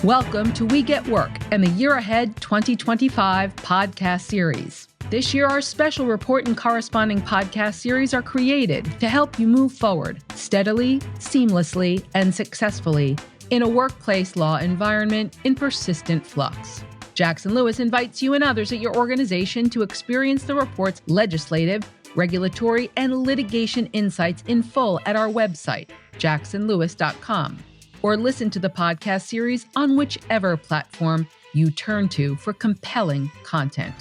Welcome to We Get Work and the Year Ahead 2025 podcast series. This year, our special report and corresponding podcast series are created to help you move forward steadily, seamlessly, and successfully in a workplace law environment in persistent flux. Jackson Lewis invites you and others at your organization to experience the report's legislative, regulatory, and litigation insights in full at our website, jacksonlewis.com, or listen to the podcast series on whichever platform you turn to for compelling content.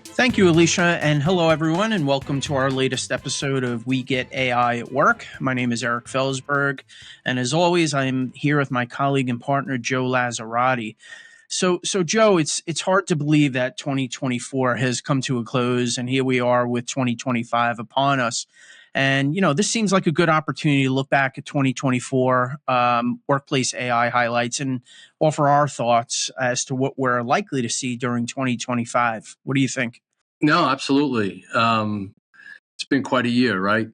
Thank you, Alicia, and hello, everyone, and welcome to our latest episode of We Get AI at Work. My name is Eric Felsberg, and as always, I'm here with my colleague and partner, Joe Lazzarati. So Joe, it's hard to believe that 2024 has come to a close, and here we are with 2025 upon us. And, you know, this seems like a good opportunity to look back at 2024 workplace AI highlights and offer our thoughts as to what we're likely to see during 2025. What do you think? No, absolutely. It's been quite a year, right?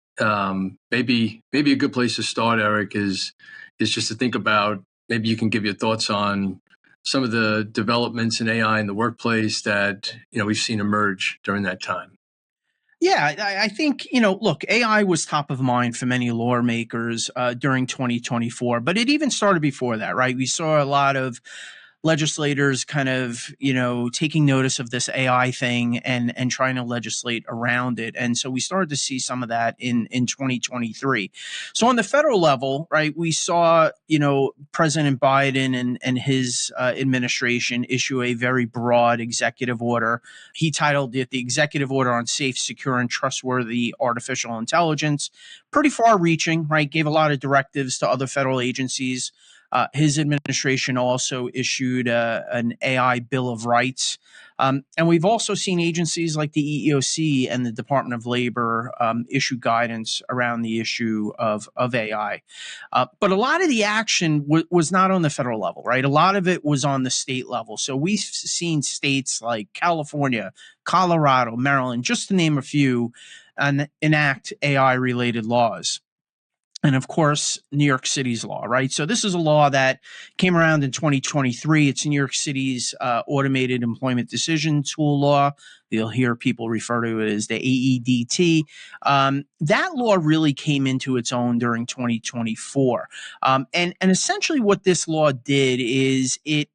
Maybe a good place to start, Eric, is just to think about, maybe you can give your thoughts on some of the developments in AI in the workplace that, we've seen emerge during that time. Yeah, I think, look, AI was top of mind for many lawmakers during 2024, but it even started before that, right? We saw a lot of legislators kind of, taking notice of this AI thing and trying to legislate around it. And so we started to see some of that in 2023. So on the federal level, right, we saw, President Biden and his administration issue a very broad executive order. He titled it the Executive Order on Safe, Secure, and Trustworthy Artificial Intelligence. Pretty far reaching, right? Gave a lot of directives to other federal agencies. His administration also issued an AI Bill of Rights. And we've also seen agencies like the EEOC and the Department of Labor issue guidance around the issue of AI. But a lot of the action was not on the federal level, right? A lot of it was on the state level. So we've seen states like California, Colorado, Maryland, just to name a few, enact AI-related laws. And of course, New York City's law, right? So this is a law that came around in 2023. It's New York City's automated employment decision tool law. You'll hear people refer to it as the AEDT. That law really came into its own during 2024. And essentially what this law did is it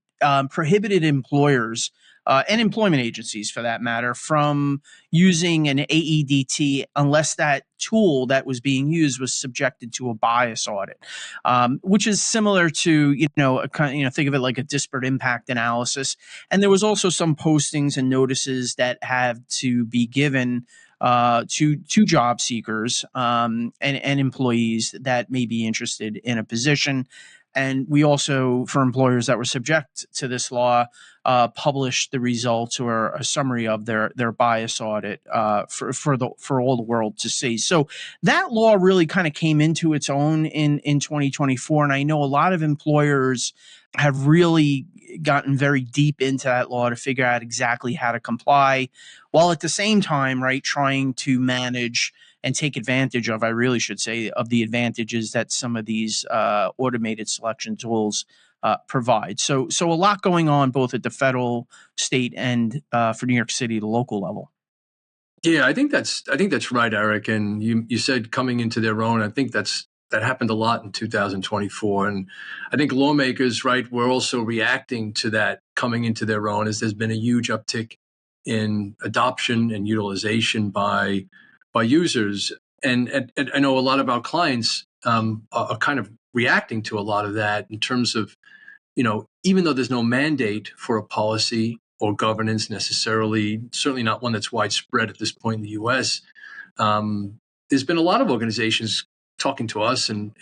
prohibited employers and employment agencies, for that matter, from using an AEDT unless that tool that was being used was subjected to a bias audit, which is similar to, think of it like a disparate impact analysis. And there was also some postings and notices that have to be given to job seekers and employees that may be interested in a position. And we also, for employers that were subject to this law, published the results or a summary of their bias audit for all the world to see. So that law really kind of came into its own in 2024. And I know a lot of employers have really gotten very deep into that law to figure out exactly how to comply, while at the same time, right, trying to manage and take advantage of, I really should say, of the advantages that some of these automated selection tools provide. So a lot going on both at the federal, state, and for New York City, the local level. Yeah, I think that's right, Eric. And you said coming into their own. I think that happened a lot in 2024. And I think lawmakers, right, were also reacting to that coming into their own, as there's been a huge uptick in adoption and utilization by users. And I know a lot of our clients are kind of reacting to a lot of that in terms of, even though there's no mandate for a policy or governance necessarily, certainly not one that's widespread at this point in the U.S., there's been a lot of organizations talking to us and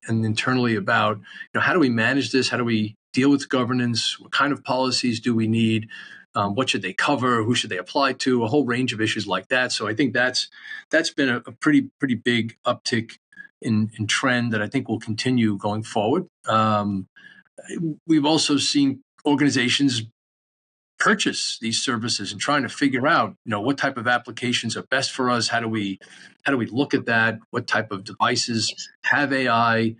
internally about, how do we manage this? How do we deal with governance? What kind of policies do we need? What should they cover? Who should they apply to? A whole range of issues like that. So I think that's been a pretty big uptick in trend that I think will continue going forward. We've also seen organizations purchase these services and trying to figure out, what type of applications are best for us. How do we look at that? What type of devices have AI?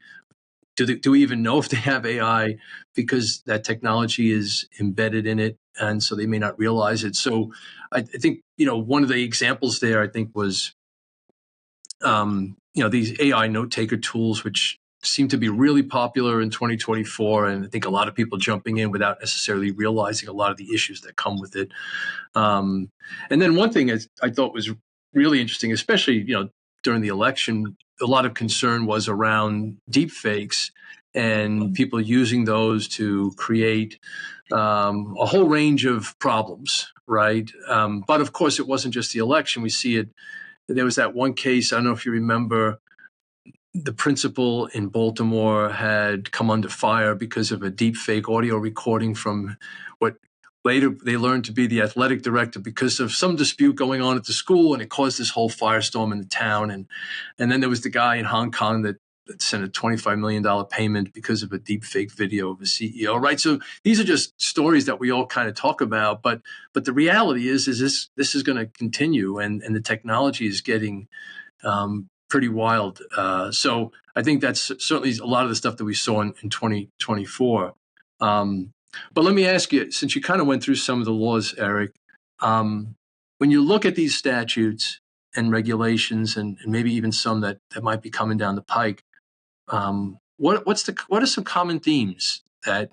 do we even know if they have AI because that technology is embedded in it, and so they may not realize it. So I think one of the examples there I think was these AI note taker tools, which seem to be really popular in 2024, and I think a lot of people jumping in without necessarily realizing a lot of the issues that come with it. And then one thing I thought was really interesting, especially during the election, a lot of concern was around deep fakes and people using those to create a whole range of problems, right? But of course, it wasn't just the election. We see it. There was that one case, I don't know if you remember, the principal in Baltimore had come under fire because of a deep fake audio recording from what later they learned to be the athletic director because of some dispute going on at the school, and it caused this whole firestorm in the town. And then there was the guy in Hong Kong that sent a $25 million payment because of a deep fake video of a CEO, right? So these are just stories that we all kind of talk about, but the reality is this is going to continue, and the technology is getting pretty wild. So I think that's certainly a lot of the stuff that we saw in 2024. But let me ask you, since you kind of went through some of the laws, Eric, when you look at these statutes and regulations, and maybe even some that might be coming down the pike, what are some common themes that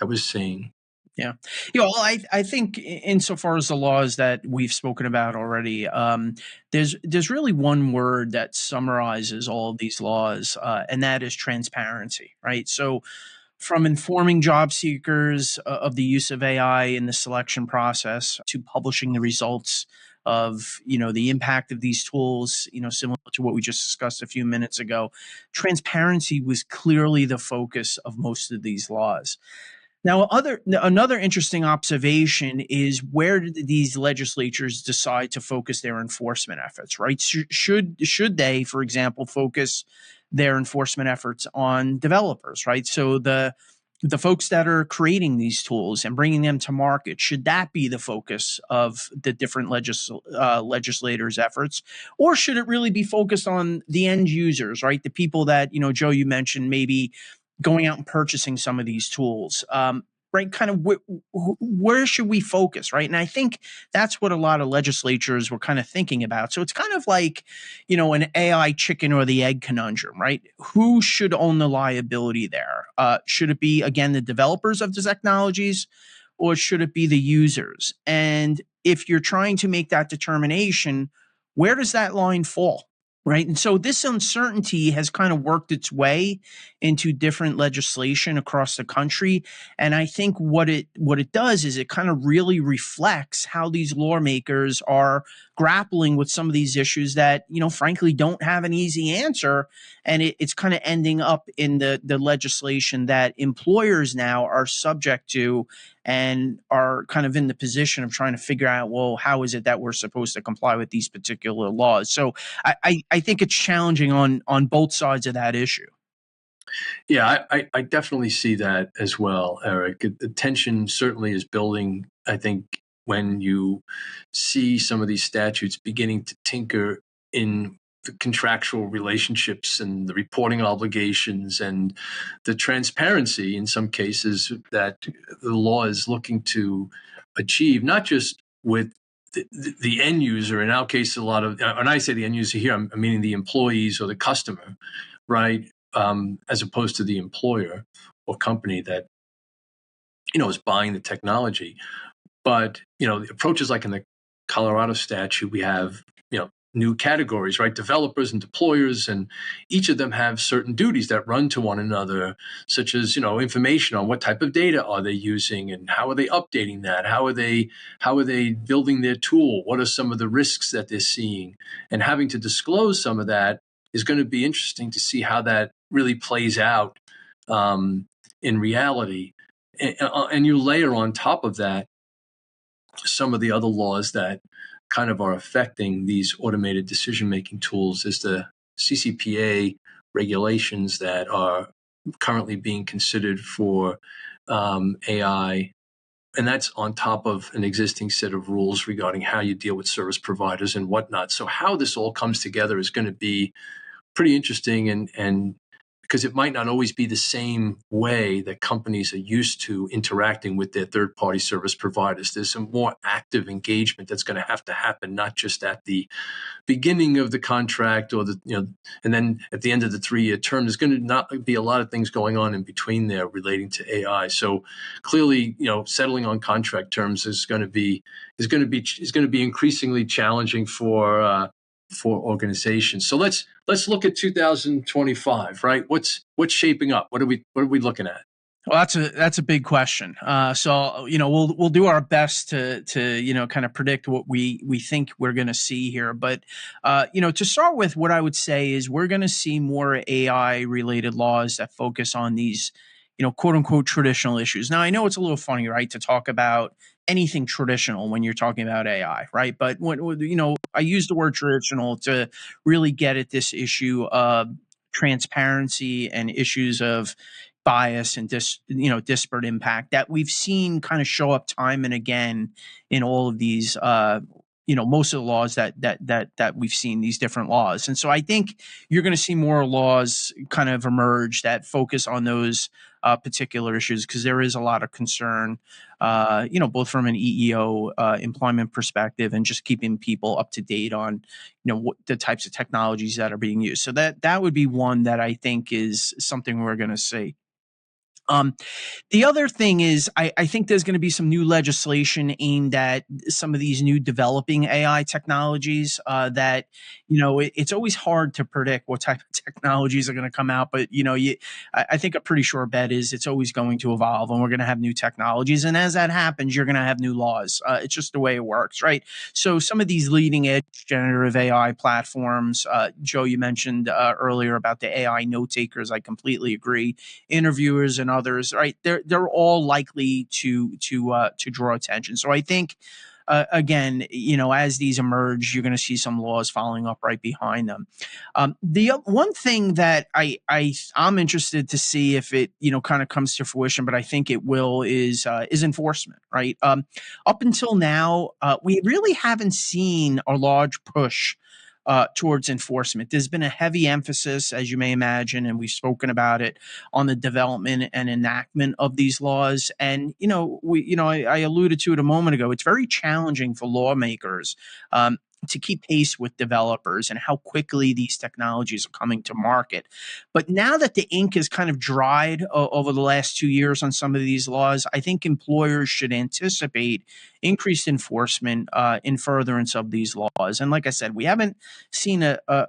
we're seeing? Yeah. Well, I think insofar as the laws that we've spoken about already, there's really one word that summarizes all of these laws, and that is transparency, right? So from informing job seekers of the use of AI in the selection process to publishing the results of the impact of these tools, similar to what we just discussed a few minutes ago, transparency was clearly the focus of most of these laws. Now, another interesting observation is, where did these legislatures decide to focus their enforcement efforts, right? Should they, for example, focus their enforcement efforts on developers, right? So the folks that are creating these tools and bringing them to market, should that be the focus of the different legislators' efforts? Or should it really be focused on the end users, right? The people that, Joe, you mentioned, maybe going out and purchasing some of these tools, right? Kind of where should we focus, right? And I think that's what a lot of legislatures were kind of thinking about. So it's kind of like, an AI chicken or the egg conundrum, right? Who should own the liability there? Should it be, again, the developers of the technologies, or should it be the users? And if you're trying to make that determination, where does that line fall? Right. And so this uncertainty has kind of worked its way into different legislation across the country. And I think what it does is it kind of really reflects how these lawmakers are grappling with some of these issues that, frankly, don't have an easy answer. And it's kind of ending up in the legislation that employers now are subject to, and are kind of in the position of trying to figure out, well, how is it that we're supposed to comply with these particular laws? So I think it's challenging on both sides of that issue. Yeah, I definitely see that as well, Eric. The tension certainly is building, I think, when you see some of these statutes beginning to tinker in the contractual relationships and the reporting obligations and the transparency in some cases that the law is looking to achieve, not just with the end user. In our case, a lot of, when I say the end user here, I'm meaning the employees or the customer, right? As opposed to the employer or company that, is buying the technology. But, the approaches like in the Colorado statute, we have, new categories, right? Developers and deployers, and each of them have certain duties that run to one another, such as, information on what type of data are they using and how are they updating that? How are they building their tool? What are some of the risks that they're seeing? And having to disclose some of that is going to be interesting to see how that really plays out in reality. And you layer on top of that some of the other laws that kind of are affecting these automated decision-making tools, is the CCPA regulations that are currently being considered for AI. And that's on top of an existing set of rules regarding how you deal with service providers and whatnot. So how this all comes together is going to be pretty interesting and because it might not always be the same way that companies are used to interacting with their third-party service providers. There's some more active engagement that's going to have to happen, not just at the beginning of the contract or and then at the end of the 3-year term. There's going to not be a lot of things going on in between there relating to AI. So clearly, settling on contract terms is going to be increasingly challenging for organizations. So let's look at 2025, right? What's shaping up? What are we looking at? Well, that's a big question. So we'll do our best to kind of predict what we think we're going to see here. But to start with, what I would say is we're going to see more AI related laws that focus on these quote unquote traditional issues. Now, I know it's a little funny, right, to talk about anything traditional when you're talking about AI, right? But when I use the word traditional to really get at this issue of transparency and issues of bias and disparate impact that we've seen kind of show up time and again in all of these most of the laws that we've seen, these different laws. And so I think you're going to see more laws kind of emerge that focus on those particular issues, because there is a lot of concern, both from an EEO employment perspective and just keeping people up to date on, what the types of technologies that are being used. So that would be one that I think is something we're going to see. The other thing is, I think there's going to be some new legislation aimed at some of these new developing AI technologies that, it's always hard to predict what type of technologies are going to come out. But, I think a pretty sure bet is it's always going to evolve, and we're going to have new technologies. And as that happens, you're going to have new laws. It's just the way it works, right? So some of these leading edge generative AI platforms, Joe, you mentioned earlier about the AI note takers. I completely agree. Interviewers and others, right? They're all likely to draw attention. So I think again, as these emerge, you're going to see some laws following up right behind them. The one thing that I'm interested to see if it kind of comes to fruition, but I think it will, is enforcement. Right. Up until now, we really haven't seen a large push towards enforcement. There's been a heavy emphasis, as you may imagine, and we've spoken about it, on the development and enactment of these laws. And I alluded to it a moment ago. It's very challenging for lawmakers to keep pace with developers and how quickly these technologies are coming to market. But now that the ink has kind of dried over the last 2 years on some of these laws, I think employers should anticipate increased enforcement in furtherance of these laws. And like I said, we haven't seen a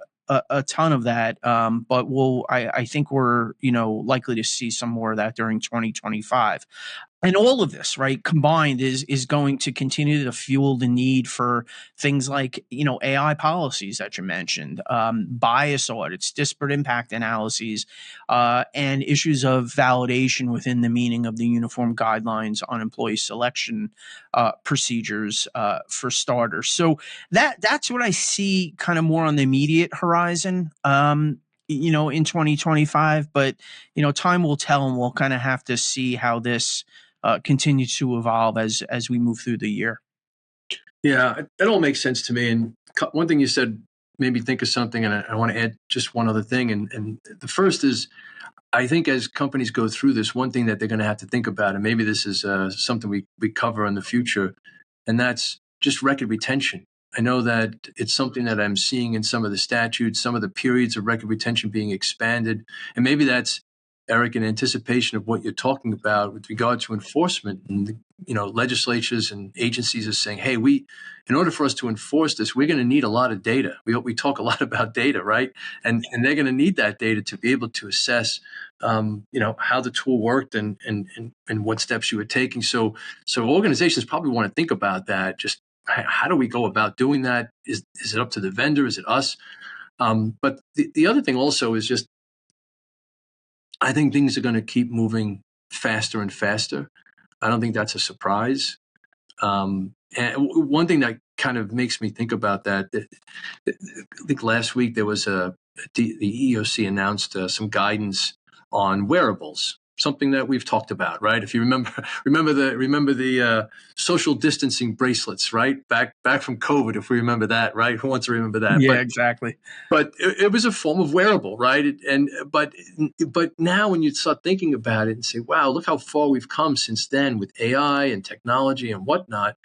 ton of that, but I think we're likely to see some more of that during 2025. And all of this, right, combined is going to continue to fuel the need for things like, AI policies that you mentioned, bias audits, disparate impact analyses, and issues of validation within the meaning of the uniform guidelines on employee selection procedures, for starters. So that's what I see kind of more on the immediate horizon. In 2025, but time will tell, and we'll kind of have to see how this continues to evolve as we move through the year. Yeah, it all makes sense to me. And one thing you said made me think of something, and I want to add just one other thing. And the first is, I think as companies go through this, one thing that they're going to have to think about, and maybe this is something we cover in the future, and that's just record retention. I know that it's something that I'm seeing in some of the statutes, some of the periods of record retention being expanded. And maybe that's, Eric, in anticipation of what you're talking about with regard to enforcement. And legislatures and agencies are saying, hey, in order for us to enforce this, we're going to need a lot of data. We talk a lot about data, right? And they're going to need that data to be able to assess how the tool worked and what steps you were taking. So organizations probably want to think about that. Just how do we go about doing that? Is it up to the vendor? Is it us? But the other thing also is just, I think things are going to keep moving faster and faster. I don't think that's a surprise. And one thing that kind of makes me think about that, I think last week there was the EEOC announced some guidance on wearables. something that we've talked about, right? If you remember the social distancing bracelets, right? Back from COVID, if we remember that, right? Who wants to remember that? Yeah, exactly. But it was a form of wearable, right? But now when you start thinking about it and say, wow, look how far we've come since then with AI and technology and whatnot.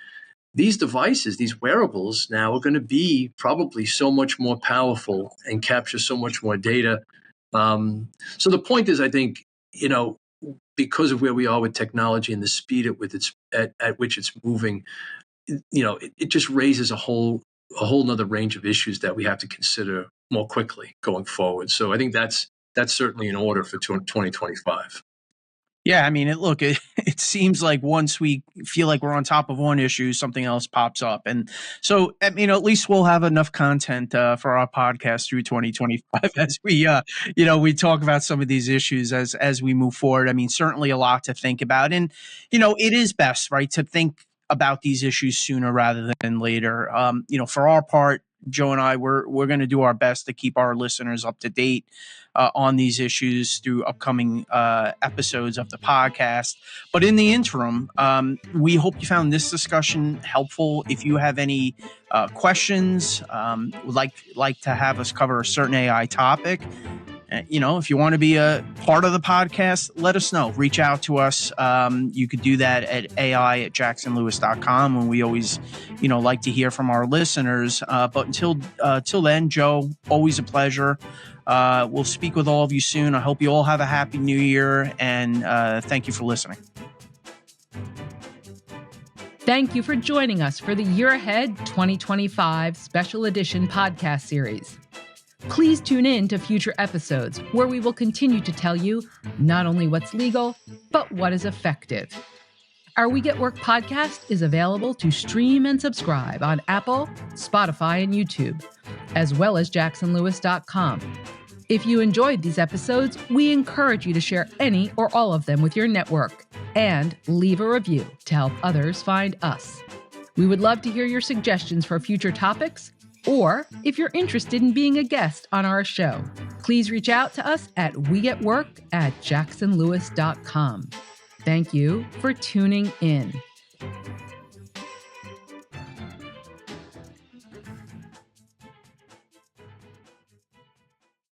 These devices, these wearables now are going to be probably so much more powerful and capture so much more data. So the point is, I think, because of where we are with technology and the speed at which it's moving, it just raises a whole nother range of issues that we have to consider more quickly going forward. So I think that's certainly in order for 2025. Yeah, I mean, it seems like once we feel like we're on top of one issue, something else pops up. And so, at least we'll have enough content for our podcast through 2025 as we, we talk about some of these issues as we move forward. I mean, certainly a lot to think about. And, it is best, right, to think about these issues sooner rather than later. For our part, Joe and I, we're going to do our best to keep our listeners up to date on these issues through upcoming episodes of the podcast. But in the interim, we hope you found this discussion helpful. If you have any questions, would like to have us cover a certain AI topic, if you want to be a part of the podcast, let us know. Reach out to us. You could do that at ai@jacksonlewis.com. And we always, like to hear from our listeners. But until then, Joe, always a pleasure. We'll speak with all of you soon. I hope you all have a happy new year. And thank you for listening. Thank you for joining us for the Year Ahead 2025 Special Edition podcast series. Please tune in to future episodes where we will continue to tell you not only what's legal, but what is effective. Our We Get Work podcast is available to stream and subscribe on Apple, Spotify, and YouTube, as well as jacksonlewis.com. If you enjoyed these episodes, we encourage you to share any or all of them with your network and leave a review to help others find us. We would love to hear your suggestions for future topics, or if you're interested in being a guest on our show, please reach out to us at wegetwork@jacksonlewis.com. Thank you for tuning in.